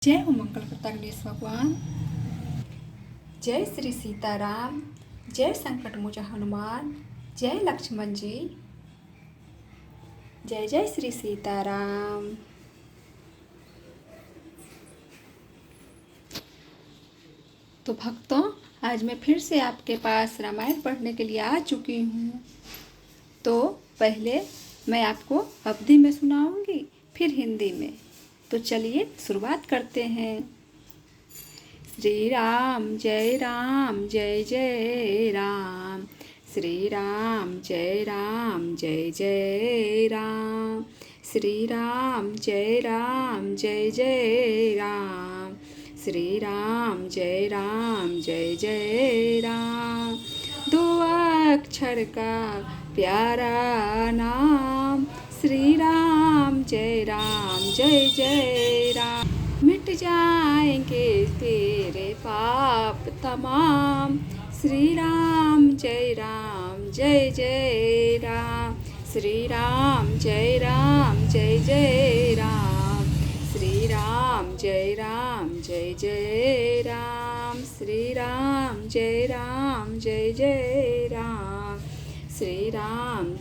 जय हो मंगलकर्ता गणेश भगवान। जय श्री सीताराम। जय संकट मोचन हनुमान। जय लक्ष्मण जी। जय जय श्री सीताराम। तो भक्तों, आज मैं फिर से आपके पास रामायण पढ़ने के लिए आ चुकी हूँ। तो पहले मैं आपको अवधी में सुनाऊंगी, फिर हिंदी में। तो चलिए शुरुआत करते हैं। श्री राम जय जय राम। श्री राम जय जय राम। श्री राम जय जय राम। श्री राम जय जय राम। दो अक्षर का प्यारा नाम, श्री राम जय जय राम। मिट जाएंगे तेरे पाप तमाम, श्री राम जय जय राम। श्री राम जय जय राम। श्री राम जय जय राम। श्री राम जय जय राम। श्री राम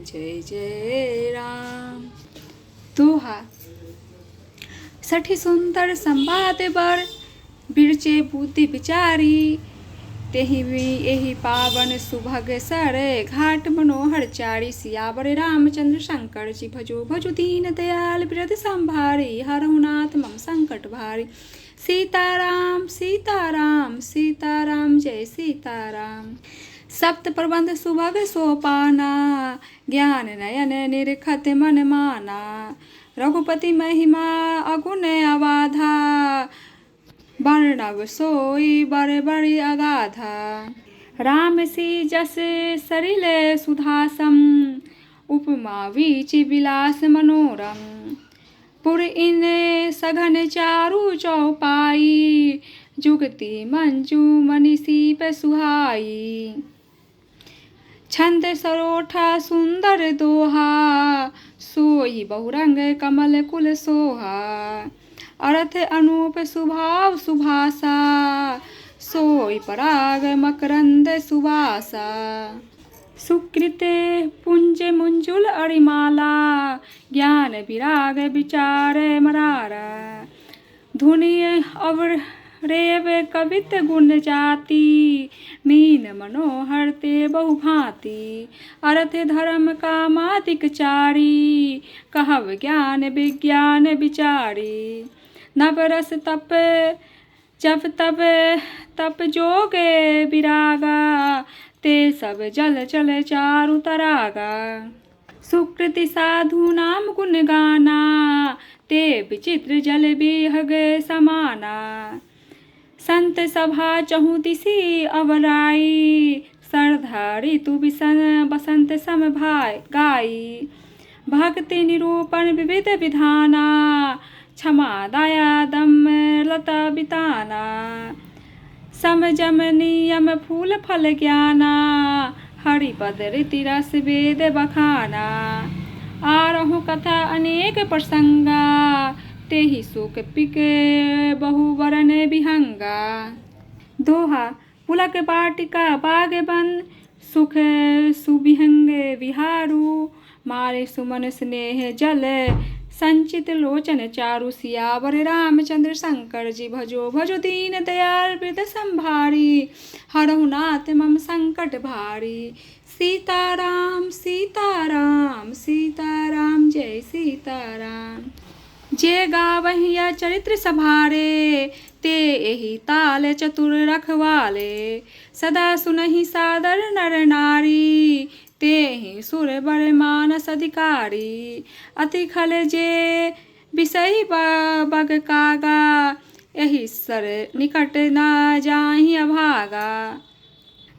जय जय राम। दोहा। सठी सुंदर संवाद बर बिरचे बुद्धि विचारी, तेहि एहि पावन सुभग सर घाट मनोहर चारी। सियावर रामचंद्र शंकर जी भजो भजो दीन दयाल बिरध संभारी, हरहु नाथ मम संकट भारी। सीताराम सीताराम सीताराम जय सीताराम। सप्त प्रबंध सुभग सोपाना, ज्ञान नयन निरखत मन माना। रघुपति महिमा अगुण अवाधा, वर्णव सोई बर बड़ी अगाधा। राम सी जस सरिल सुधासम, उपमा वीच विलास मनोरम। पुर इन सघन चारु चौपाई, जुगति मंजू मनीषी पे सुहाई। छंद सरोठा सुंदर दोहा, सोई बहुरंग कमल कुल सोहा। अर्थ अनूप सुभाव सुभाषा, सोई पराग मकरंद सुवासा। सुकृत पुंज मुंजुल अरिमाला, ज्ञान विराग विचार मरारा। धुनि अवर रेव कवित गुण जाति, मीन मनोहर ते बहुभांति। अर्थ धर्म कामादिक चारी, कहव ज्ञान विज्ञान विचारी। नवरस तप जप तप जोग विरागा, ते सब जल चल चारु तरागा। सुकृति साधु नाम गुण गाना, ते विचित्र जल बिहग समाना। संत सभा चहु दिसी अवराई, सरधा ऋतु बिसन बसंत सम भाई गाई। भक्ति निरूपण विविध विधाना, क्षमा दया दम लता बिताना। समजम नियम फूल फल ज्ञाना, हरिपद रीति रस वेद बखाना। आरहु कथा अनेक प्रसंगा, तेहि सुख पिके बहु वरन विहंगा। दोहा। पुलक बाटिका बाग बन, सुख सुविहंग विहारू। मारे सुमन स्नेह जल, संचित लोचन चारु। सियावर रामचंद्र शंकर जी भजो भजो दीन दयाल बिरध संभारी, हरहु नाथ मम संकट भारी। सीताराम सीताराम सीताराम जय सीताराम। जे गावहि या चरित्र सभारे, ते एहि ताल चतुर रखवाले। सदा सुनहि सादर नर नारी, तेहि सुर बर मानस अधिकारी। अति खल जे विषय बग कागा, एहि सर निकट न जाहि अभागा।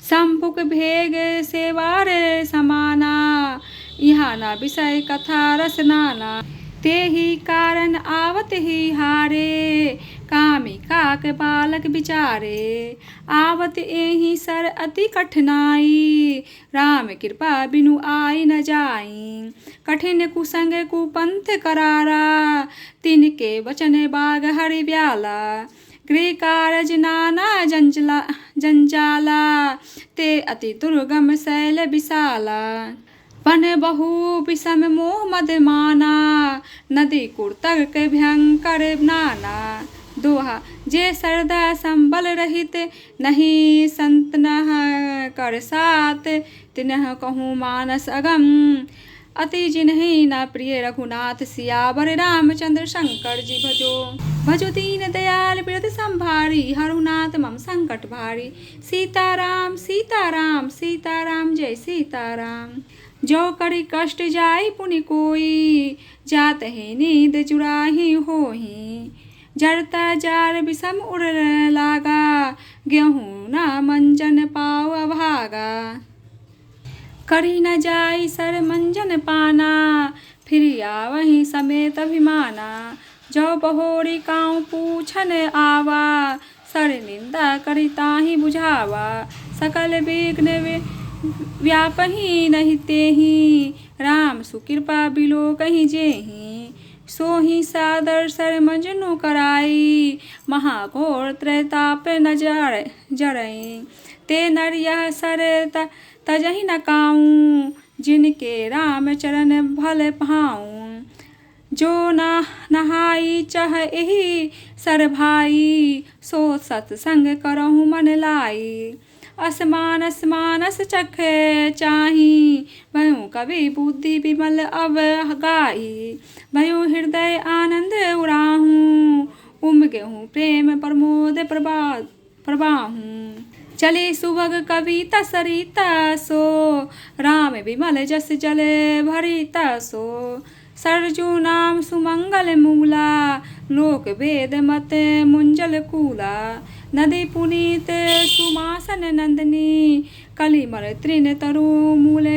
संपुक भेग सेवार समाना, यहाँ न विषय कथा रस नाना। तेहि कारण आवत ही हारे, कामिका के बालक बिचारे, आवत एहि सर अति कठिनाई, राम कृपा बिनु आई न जाई। कठिन कुसंग कुपंथ करारा, तिनके वचन बाग हरि ब्याला। गृह कारज नाना जंजाला, ते अति दुर्गम शैल विशाला। वन बहु विषम मोह मद माना, नदी कुर्तक के भयंकर नाना। दोहा जे सरदा संबल रहित, नहीं संत नह कर सात, तिन्ह कहूँ मानस अगम, अति जिन्हि न प्रिय रघुनाथ। सियावर रामचंद्र शंकर जी भजो, भजो दीन दयाल बिरद संभारी, हरहुनाथ मम संकट भारी। सीताराम सीताराम सीताराम जय सीताराम। जो करी कष्ट जाय पुनि कोई, जात है नींद जुराही होही। जरता जार विषम उड़ लागा, गेहूँ न मंजन पाव अभागा। करी न जाई सर मंजन पाना, फिर आवही समेत अभिमाना। जो बहोरी काऊ पूछन आवा, सर निंदा करी ताहि बुझावा। सकल विघ्न व्यापही नहीं तेहि, राम सुकृपा बिलो कहीं जेहि। सोहि सादर सर मंजनु कराई, महाघोर त्रैताप न जरई। ते नर यह सर तजहि न काऊँ, जिनके राम चरण भल भाऊँ। जो नहाई चह एहि सर भाई, सो सत्संग करहु मन लाई। असमानस मानस चख चाही, भयु कवि बुद्धि विमल अब गाई। भयु हृदय आनंद उड़ाहूँ, उमगेहूँ प्रेम प्रमोद प्रबाहूँ। चले सुभग कविता सरिता सो, राम विमल जस जल भरिता सो। सरजू नाम सुमंगल मूला, लोक वेद मत मुंजल कूला। नदी पुनीत सुमासन नंदनी, कलिमल तृण तरु मूल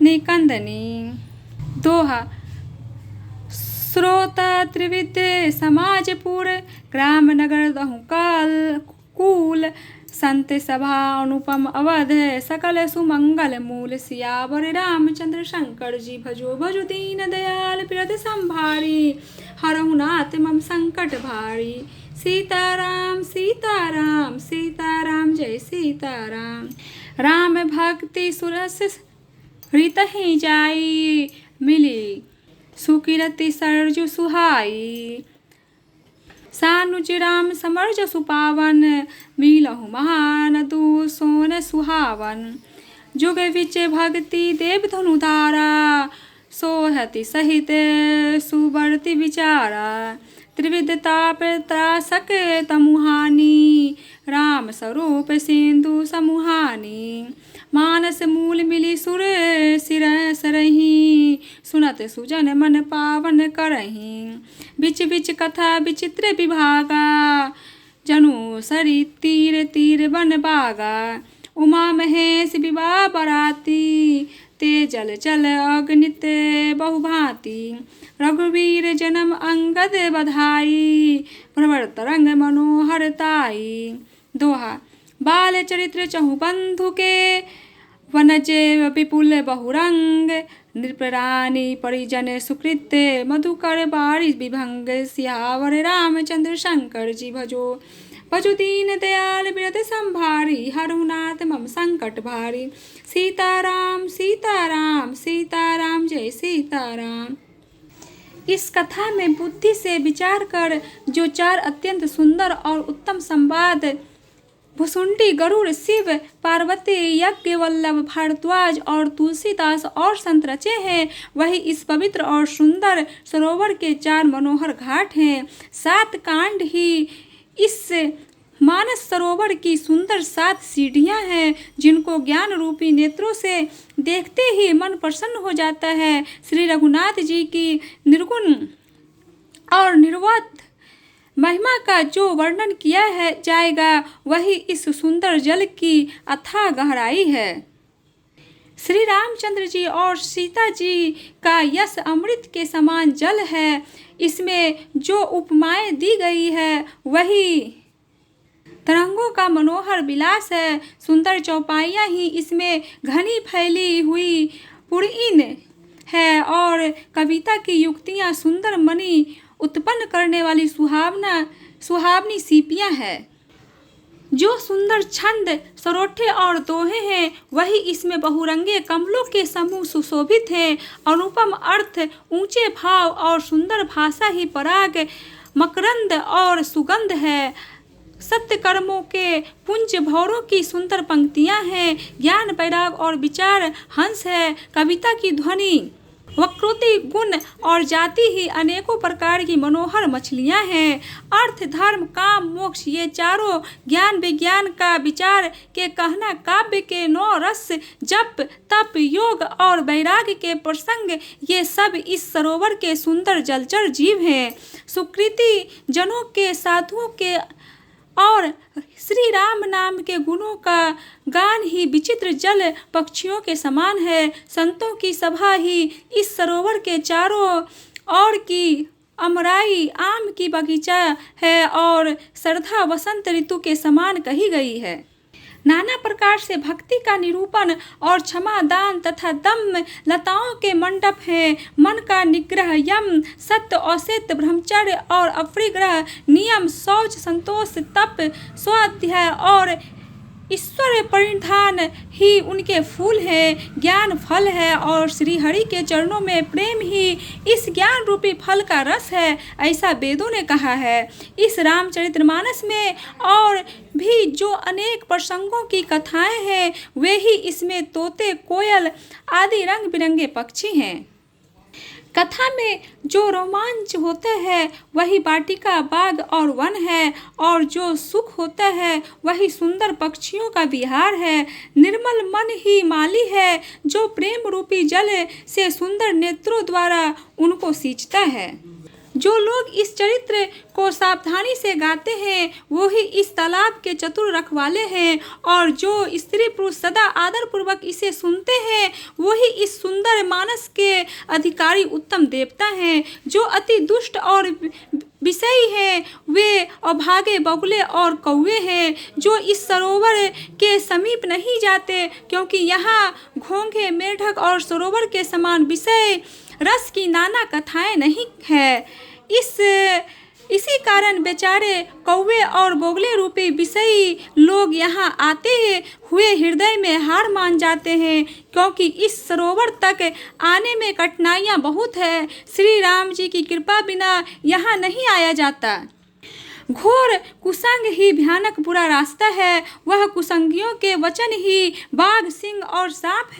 निकंदनी। दोहा स्रोत त्रिविध समाजपुर, ग्राम नगर दहु कूल। संत सभा अनुपम अवध, सकल सुमंगल मूल। सियावर रामचंद्र शंकर जी भजो, भजो दीन दयाल बिरद संभारी, हरहुनाथ मम संकट भारी। सीताराम सीताराम सीताराम जय सीताराम। राम भक्ति सुरस हृतहि जाई, मिली सुकिरति सरजु सुहाई। सानुज राम समर जसु पावन, मिलहु महानदु सोन सुहावन। जुग विच भक्ति देव धनु धारा, सोहति सहित सुबरति विचारा। त्रिविध ताप त्रासक तमुहानी, राम स्वरूप सिंधु समुहानी। मानस मूल मिली सुर सिर सरही, सुनत सुजन मन पावन करही। बिच बिच कथा विचित्र विभागा, जनु सरी तीर तीर बन बागा। उमा महेश विवाह बराती, ते जल चल अगणित बहुभांति। रघुवीर जन्म अंगद बधाई, प्रवर तरंग मनोहर ताई। दोहा बाल चरित्र चहु बंधु के, वनज विपुल बहुरंग। नृपरानी परिजन सुकृत्य, मधुकर बारिश विभंग। सियावर रामचंद्र शंकर जी भजो, भजो दीन दयाल बिरद संभारी, हरहुनाथ मम संकट भारी। सीताराम सीताराम सीताराम जय सीताराम। इस कथा में बुद्धि से विचार कर जो चार अत्यंत सुंदर और उत्तम संवाद भुसुंडी, गरुड़, शिव, पार्वती, यज्ञवल्लभ, भारद्वाज और तुलसीदास और संत रचे हैं, वही इस पवित्र और सुंदर सरोवर के चार मनोहर घाट हैं। 7 कांड ही इस मानस सरोवर की सुंदर 7 सीढ़ियां हैं, जिनको ज्ञान रूपी नेत्रों से देखते ही मन प्रसन्न हो जाता है। श्री रघुनाथ जी की निर्गुण और निर्वत महिमा का जो वर्णन किया है जाएगा, वही इस सुंदर जल की अथाह गहराई है। श्री रामचंद्र जी और सीता जी का यश अमृत के समान जल है। इसमें जो उपमाएं दी गई है, वही तरंगों का मनोहर विलास है। सुंदर चौपाइयाँ ही इसमें घनी फैली हुई पुरइन है और कविता की युक्तियाँ सुंदर मणि उत्पन्न करने वाली सुहावनी सीपियाँ हैं। जो सुंदर छंद, सरोठे और दोहे हैं वही इसमें बहुरंगे कमलों के समूह सुशोभित हैं। अनुपम अर्थ, ऊंचे भाव और सुंदर भाषा ही पराग, मकरंद और सुगंध है। सत्य कर्मों के पुंज भौरों की सुंदर पंक्तियां हैं। ज्ञान, वैराग और विचार हंस है। कविता की ध्वनि, वक्रोक्ति, गुण और जाति ही अनेकों प्रकार की मनोहर मछलियां हैं। अर्थ, धर्म, काम, मोक्ष ये चारों ज्ञान विज्ञान का विचार के कहना काव्य के 9 रस, जप, तप, योग और वैराग्य के प्रसंग ये सब इस सरोवर के सुंदर जलचर जीव हैं। सुकृति जनों के, साधुओं के और श्री राम नाम के गुणों का गान ही विचित्र जल पक्षियों के समान है। संतों की सभा ही इस सरोवर के चारों ओर की अमराई आम की बगीचा है और श्रद्धा वसंत ऋतु के समान कही गई है। नाना प्रकार से भक्ति का निरूपण और क्षमा, दान तथा दम लताओं के मंडप हैं। मन का निग्रह, यम, सत्य, औषित, ब्रह्मचर्य और अपरिग्रह, नियम, शौच, संतोष, तप, स्वाध्याय और ईश्वर परिधान ही उनके फूल हैं। ज्ञान फल है और श्री हरि के चरणों में प्रेम ही इस ज्ञान रूपी फल का रस है, ऐसा वेदों ने कहा है। इस रामचरितमानस में और भी जो अनेक प्रसंगों की कथाएं हैं वे ही इसमें तोते, कोयल आदि रंग बिरंगे पक्षी हैं। कथा में जो रोमांच होता है वही वाटिका, बाग और वन है और जो सुख होता है वही सुंदर पक्षियों का विहार है। निर्मल मन ही माली है जो प्रेम रूपी जल से सुंदर नेत्रों द्वारा उनको सींचता है। जो लोग इस चरित्र को सावधानी से गाते हैं वो ही इस तालाब के चतुर रखवाले हैं और जो स्त्री पुरुष सदा आदर पूर्वक इसे सुनते हैं वो ही इस सुंदर मानस के अधिकारी उत्तम देवता हैं। जो अति दुष्ट और विषयी हैं वे अभागे, बगुले और कौवे हैं जो इस सरोवर के समीप नहीं जाते क्योंकि यहाँ घोंघे, मेढक और सरोवर के समान विषय रस की नाना कथाएं नहीं है। इसी कारण बेचारे कौवे और बोगले रूपी विषयी लोग यहाँ आते हुए हृदय में हार मान जाते हैं क्योंकि इस सरोवर तक आने में कठिनाइयाँ बहुत है। श्री राम जी की कृपा बिना यहाँ नहीं आया जाता। घोर कुसंग ही भयानक बुरा रास्ता है। वह कुसंगियों के वचन ही बाघ, सिंह और सांप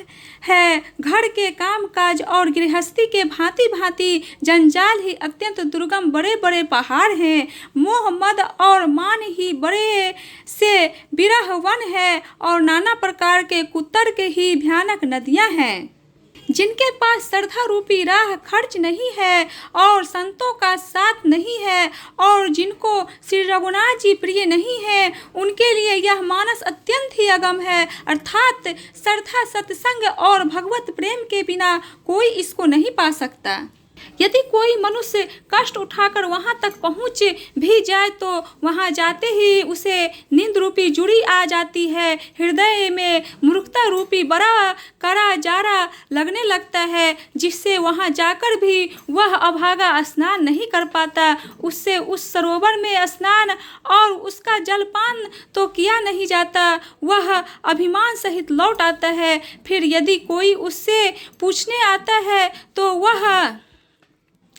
है। घर के काम काज और गृहस्थी के भांति भांति जंजाल ही अत्यंत दुर्गम बड़े बड़े पहाड़ हैं। मोह, मद और मान ही बड़े से विरह वन है और नाना प्रकार के कुतर्क ही भयानक नदियाँ हैं। जिनके पास श्रद्धा रूपी राह खर्च नहीं है और संतों का साथ नहीं है और जिनको श्री रघुनाथ जी प्रिय नहीं है उनके लिए यह मानस अत्यंत ही अगम है। अर्थात श्रद्धा, सत्संग और भगवत प्रेम के बिना कोई इसको नहीं पा सकता। यदि कोई मनुष्य कष्ट उठाकर वहां तक पहुंच भी जाए तो वहां जाते ही उसे नींद रूपी जुड़ी आ जाती है। हृदय में मूर्खता रूपी बड़ा कड़ा जारा लगने लगता है जिससे वहां जाकर भी वह अभागा स्नान नहीं कर पाता। उससे उस सरोवर में स्नान और उसका जलपान तो किया नहीं जाता, वह अभिमान सहित लौट आता है। फिर यदि कोई उससे पूछने आता है तो वह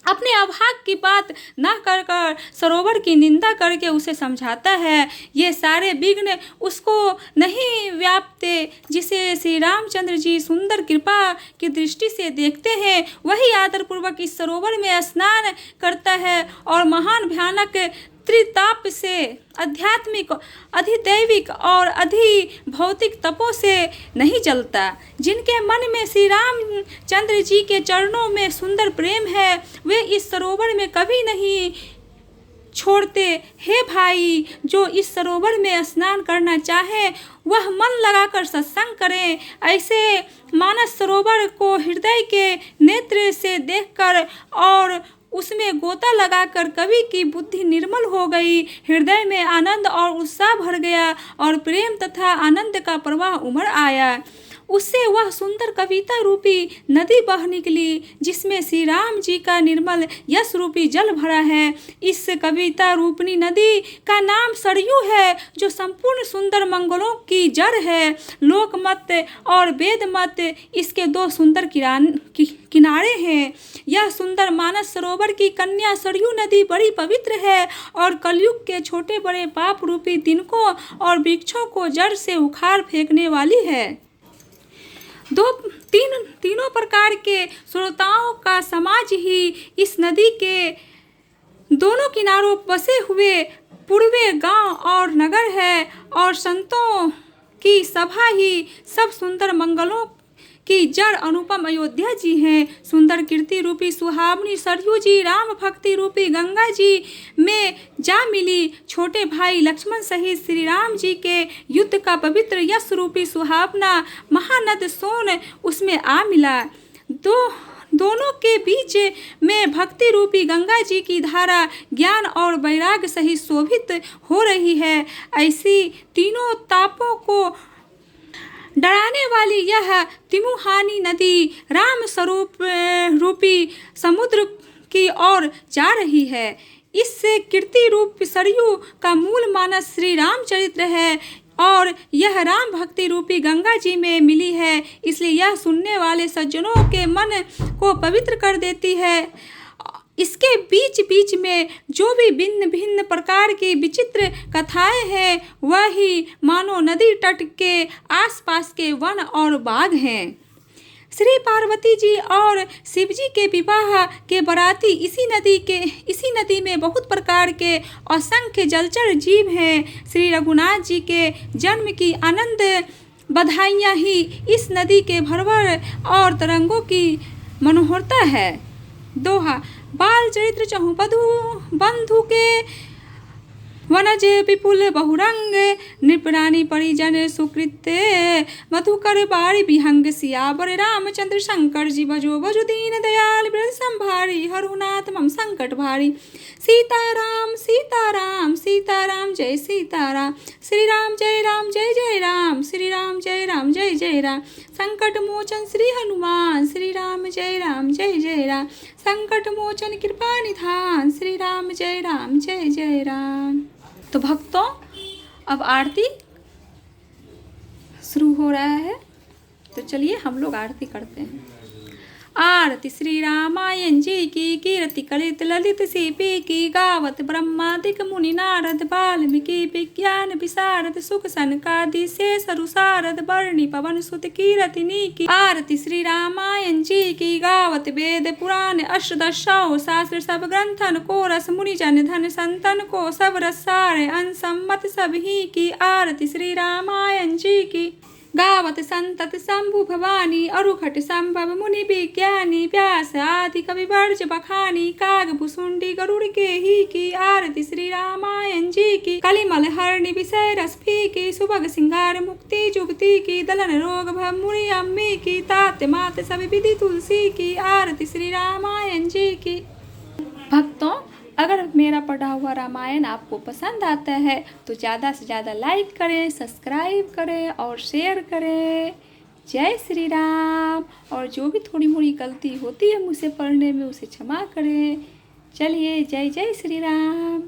अपने अभाग की बात न कर सरोवर की निंदा करके उसे समझाता है। ये सारे विघ्न उसको नहीं व्यापते। जिसे श्री रामचंद्र जी सुंदर कृपा की दृष्टि से देखते हैं वही आदरपूर्वक इस सरोवर में स्नान करता है और महान भयानक त्रिताप से, आध्यात्मिक, अधिदैविक और अधिभौतिक तपों से नहीं जलता। जिनके मन में श्री रामचंद्र जी के चरणों में सुंदर प्रेम है वे इस सरोवर में कभी नहीं छोड़ते। हे भाई, जो इस सरोवर में स्नान करना चाहे वह मन लगाकर सत्संग करें। ऐसे मानस सरोवर को हृदय के नेत्र से देखकर और उसमें गोता लगाकर कवि की बुद्धि निर्मल हो गई, हृदय में आनंद और उत्साह भर गया और प्रेम तथा आनंद का प्रवाह उमड़ आया। उससे वह सुंदर कविता रूपी नदी बह निकली जिसमें श्री राम जी का निर्मल यश रूपी जल भरा है। इस कविता रूपनी नदी का नाम सरयू है जो संपूर्ण सुंदर मंगलों की जड़ है। लोकमत और वेद मत इसके दो सुंदर किनारे हैं। यह सुंदर मानस सरोवर की कन्या सरयू नदी बड़ी पवित्र है और कलयुग के छोटे बड़े पाप रूपी तिनकों और वृक्षों को जड़ से उखाड़ फेंकने वाली है। तीनों प्रकार के श्रोताओं का समाज ही इस नदी के दोनों किनारों बसे हुए पूर्वे गांव और नगर है और संतों की सभा ही सब सुंदर मंगलों की जड़ अनुपम अयोध्या जी हैं। सुंदर कीर्ति रूपी सुहावनी सरयू जी राम भक्ति रूपी गंगा जी में जा मिली। छोटे भाई लक्ष्मण सहित श्री राम जी के युद्ध का पवित्र यश रूपी सुहावना महानद सोन उसमें आ मिला। दोनों के बीच में भक्ति रूपी गंगा जी की धारा ज्ञान और वैराग्य सहित शोभित हो रही है। ऐसी तीनों तापों को डराने वाली यह तिमुहानी नदी राम स्वरूप रूपी समुद्र की ओर जा रही है। इस कीर्ति रूप सरयू का मूल मानस श्री रामचरित्र है और यह राम भक्ति रूपी गंगा जी में मिली है, इसलिए यह सुनने वाले सज्जनों के मन को पवित्र कर देती है। इसके बीच बीच में जो भी भिन्न भिन्न प्रकार की विचित्र कथाएं हैं वह ही मानो नदी तट के आसपास के वन और बाग हैं। श्री पार्वती जी और शिव जी के विवाह के बराती इसी नदी में बहुत प्रकार के असंख्य जलचर जीव हैं। श्री रघुनाथ जी के जन्म की आनंद बधाइयाँ ही इस नदी के भरभर और तरंगों की मनोहरता है। दोहा बाल चरित्र चहु बंधु के वनज विपुल बहुरंग नृपरानी परिजन सुकृत्य मधुकर बारी विहंग सियावर रामचंद्र शंकर जी बजो बजो दीन दयाल व्रत संभारी हरुनाथ मम संकट भारी। सीताराम सीताराम सीताराम जय सीताराम, श्री राम जय राम जय जय राम, श्री राम जय राम जय जय राम। संकट मोचन श्री हनुमान, श्री राम जय राम जय जय राम। संकट मोचन कृपा निधान, श्री राम जय जय राम। तो भक्तों अब आरती शुरू हो रहा है, तो चलिए हम लोग आरती करते हैं। आरती श्री रामायण जी की कीर्ति करित ललित सीपी की गावत ब्रह्मादिक मुनि नारद वाल्मीकि विज्ञान विशारद सुख सनकादि शेष सारद बरणी पवन सुत कीरतिनी की। आरती श्री रामायण जी की गावत वेद पुराण अष्टदशौ शास्त्र सब ग्रंथन को रस मुनि जन धन संतन को सब रसार अनसम्मत सभी की। आरती श्री रामायण जी की गावत संतत शंभु भवानी अरुखट संभव मुनि विज्ञानी व्यास आदि कवि वर्ज बखानी काग भुसुंडी गरुड़ के ही की। आरती श्री रामायण जी की कलिमल हरणी विषय रस की सुभग सिंगार मुक्ति जुगति की दलन रोग भव मुनि अम्मी की तात मात सब विधि तुलसी की। आरती श्री रामायण जी की। भक्तों अगर मेरा पढ़ा हुआ रामायण आपको पसंद आता है तो ज़्यादा से ज़्यादा लाइक करें, सब्सक्राइब करें और शेयर करें। जय श्री राम। और जो भी थोड़ी मोड़ी गलती होती है मुझसे पढ़ने में उसे क्षमा करें। चलिए जय जय श्री राम।